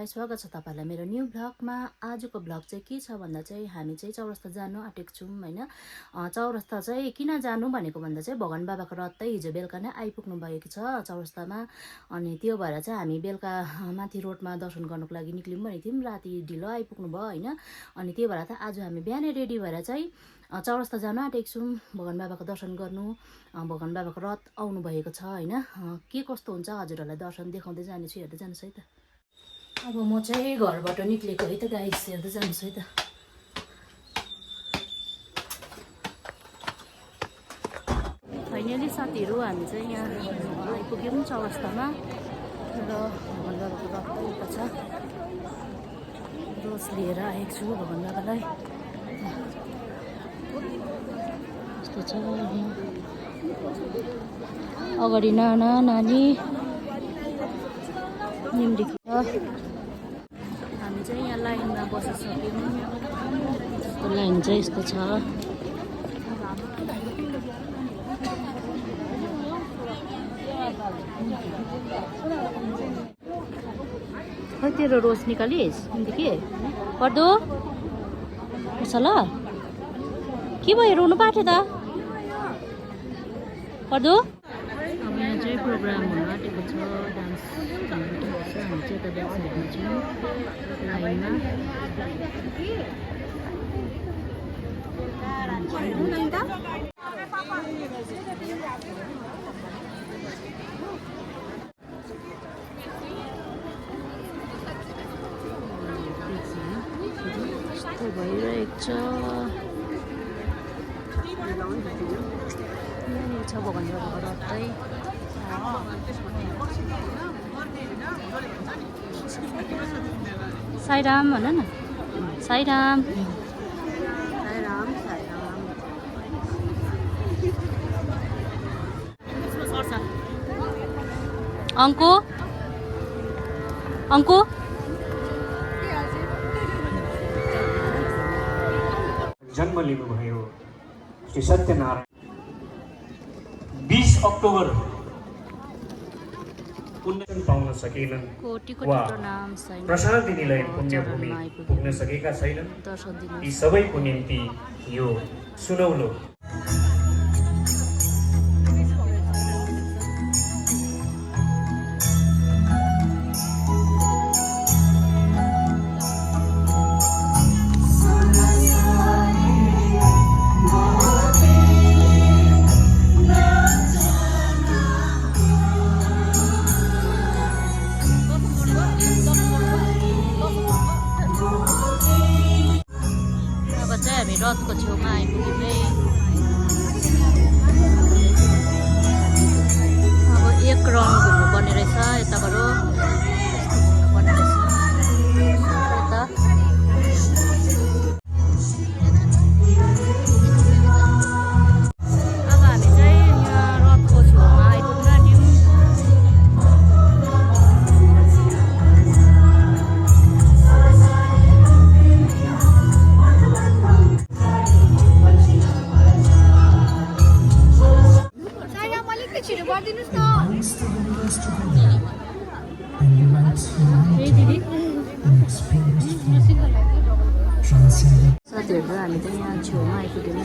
सबैजनालाई स्वागत छ तपाईहरुलाई मेरो न्यू ब्लगमा। आजको ब्लग चाहिँ के छ भन्दा चाहिँ हामी चाहिँ चौरस्ता जानु आँटेको छौं हैन। चौरस्ता चाहिँ किन जानु भनेको भन्दा चाहिँ भगवान बाबाको रथ चाहिँ हिजो बेलुका नै आइपुग्नु भएको छ चौरस्तामा। अनि त्यो भएर चाहिँ हामी बेलुका माथि रोडमा दर्शन गर्नको लागि निक्ल्यौं भनेको थियौं, राति ढिलो आइपुग्नु भयो हैन। अनि त्यो भएर चाहिँ आज हामी बिहानै रेडी भएर चाहिँ चौरस्ता जानु आँटेको छौं भगवान बाबाको दर्शन गर्नु। भगवान बाबाको रथ आउनु भएको छ हैन। के कस्तो हुन्छ हजुरहरुलाई दर्शन देखाउँदै जानेछु, हेर्दै जानुस् है त। अब म चाहिँ घरबाट निक्लेको है त गाइस, हेर्दै जानुस् है त। फाइनली साथीहरु हामी चाहिँ यहाँ आइपुग्यौं चौरस्तामा र भगवान बाबाको रथ उता छ। रोज लिएर आएको छु भगवान बाबालाई। यस्तो छ अगाडि नाना नानी निम्रिक छ। हामी चाहिँ यहाँ लाइनमा बसिसक्यौँ। यस्तो लाइन चाहिँ यस्तो छ। खै तेरो रोज निकालिस् के पर्दो उसो ल के भयो, रुनु पाट्यो त पर्दो। अब यहाँ चाहिँ प्रोग्राम हुन आँटेको छ, डान्स कम्पिटिसन छ। हामी चाहिँ यता ब्याक साइडमा छौँ लाइनमा। यस्तो भइरहेको छ। यहाँनिर छ भगवान बाबाको रथ चाहिँ। साईराम भन न, साईराम साईराम साईराम। अङ्कु अङ्कु जन्म लिनुभयो श्री सत्यनारायण। 20 अक्टोबर 19 पाउन सकेनन् वा प्रशान्ति निलय पुण्यभूमि पुग्न सकेका छैनन्। यी सबैको निम्ति यो सुनौलो रथको छेउमा आइपुग्यौँ है। अब एक राउन्ड घुम्नु पर्ने रहेछ यताबाट। घुम्नु पर्ने रहेछ यता। अब हामी चाहिँ यहाँ रथको छेउमा आइपुग्न आँट्यौँ। साथीहरु हामी त यहाँ छेउमा आइपुग्यौँ है।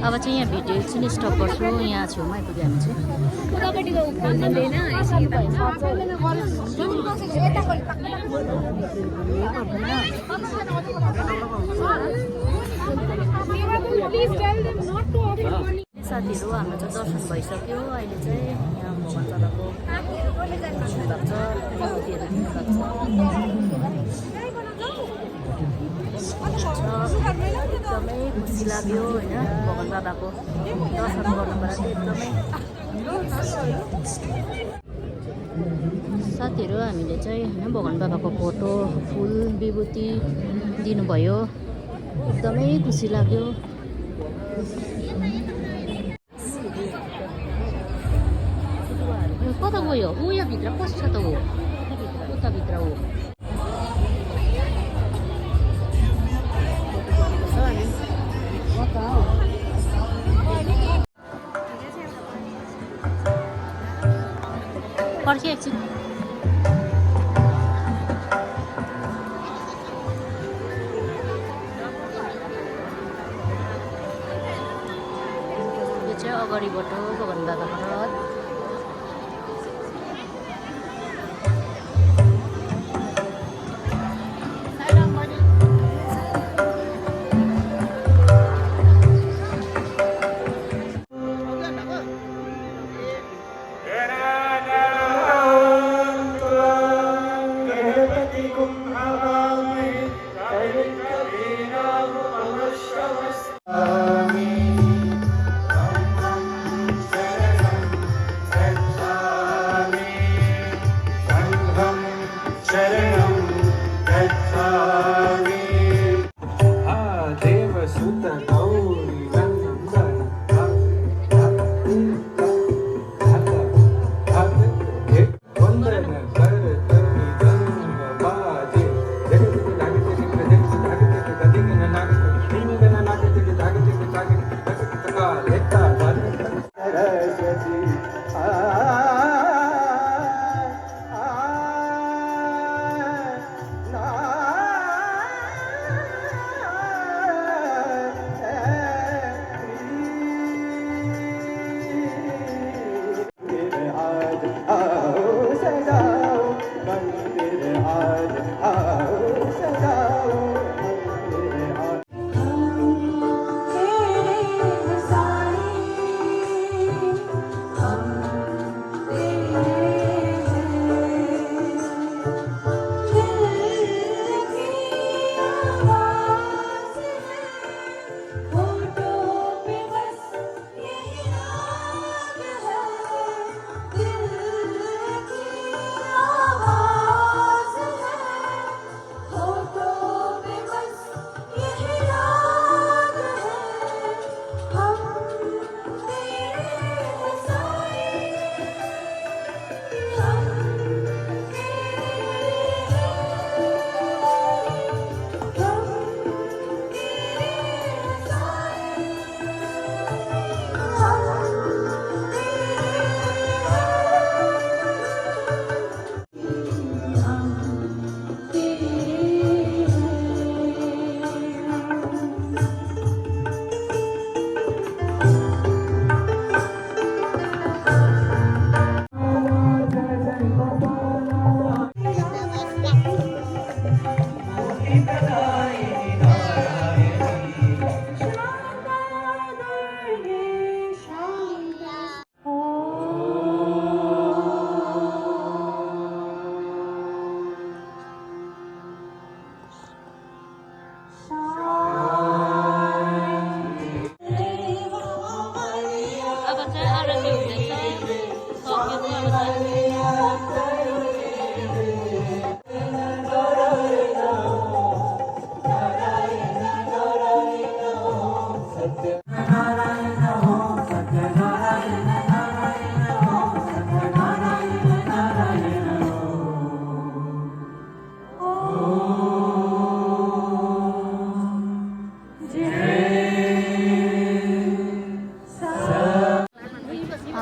अब चाहिँ यहाँ भिडियो एकछिन स्टप गर्छु। यहाँ छेउमा आइपुग्यो हामी चाहिँ। साथीहरु हाम्रो चाहिँ दर्शन भइसक्यो। अहिले चाहिँ यहाँ भगवान बाबाको आशीर्वाद छ, मूर्तिहरु दिनुभएको छ। एकदमै खुसी लाग्यो हैन, भगवान बाबाको दर्शन गर्नुबाट चाहिँ एकदमै। साथीहरु हामीले चाहिँ हैन भगवान बाबाको फोटो फुल विभूति दिनुभयो, एकदमै खुसी लाग्यो। कता गयो? ऊ यहाँ भित्र कस्तो छ त? हो उता भित्र हो। अगाडिबाट भगवान बाबाको रथ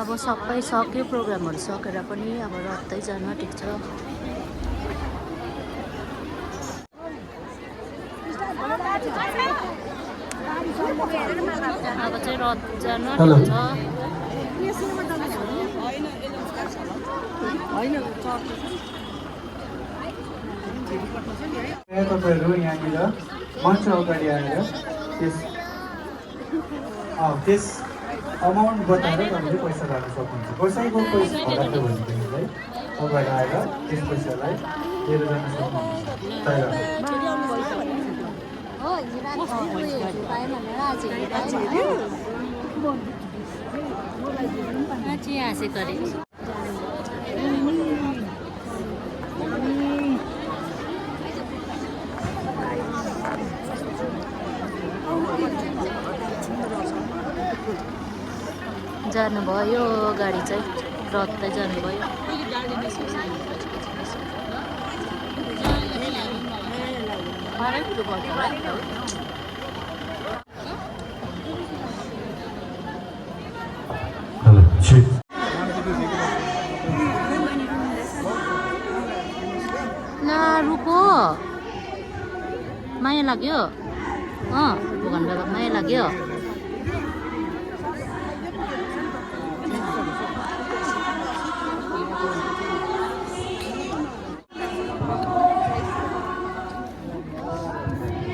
अब सबै सक्यो प्रोग्रामहरू सकेर पनि अब रत्तै जान आँटेको छ। अब चाहिँ रथ जान आँटेको छ। तपाईँहरू यहाँनिर मञ्च अगाडि आएर त्यस अमाउन्ट बताएर तपाईँले पैसा राख्न सक्नुहुन्छ। कसैको पैसा हरायो भनेदेखिलाई अगाडि आएर त्यस पैसालाई लिएर जान सक्नुहुन्छ। जानुभयो गाडी चाहिँ रत्तै जानुभयो। ना रुको माया लाग्यो। भगवान बाबा माया लाग्यो।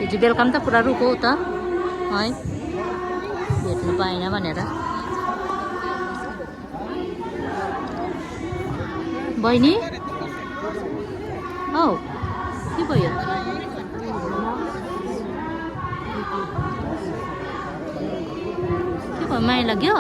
हिजो बेलुका पनि त पुरा रुको त है भेट्नु पाएन भनेर बहिनी औ के भयो के भयो माया लाग्यो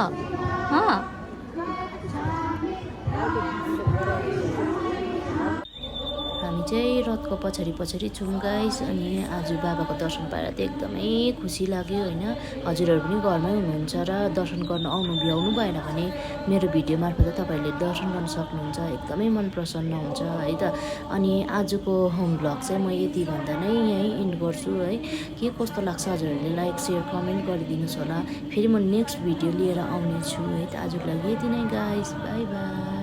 हामी चाहिँ रथको पछाडि पछाडि छौँ गाइस अनि आज बाबाको दर्शन पाएर चाहिँ एकदमै खुसी लाग्यो होइन हजुरहरू पनि घरमै हुनुहुन्छ र दर्शन गर्न आउनु भ्याउनु भएन भने मेरो भिडियो मार्फत तपाईँहरूले दर्शन गर्न सक्नुहुन्छ एकदमै मन प्रसन्न हुन्छ है त अनि आजको होम भ्लग चाहिँ म यति भन्दा नै यहीँ इन्ड गर्छु है के कस्तो लाग्छ हजुरहरूले लाइक सेयर कमेन्ट गरिदिनुहोस् होला फेरि म नेक्स्ट भिडियो लिएर आउने छु है त आजको लागि यति नै गाइस बाई बाई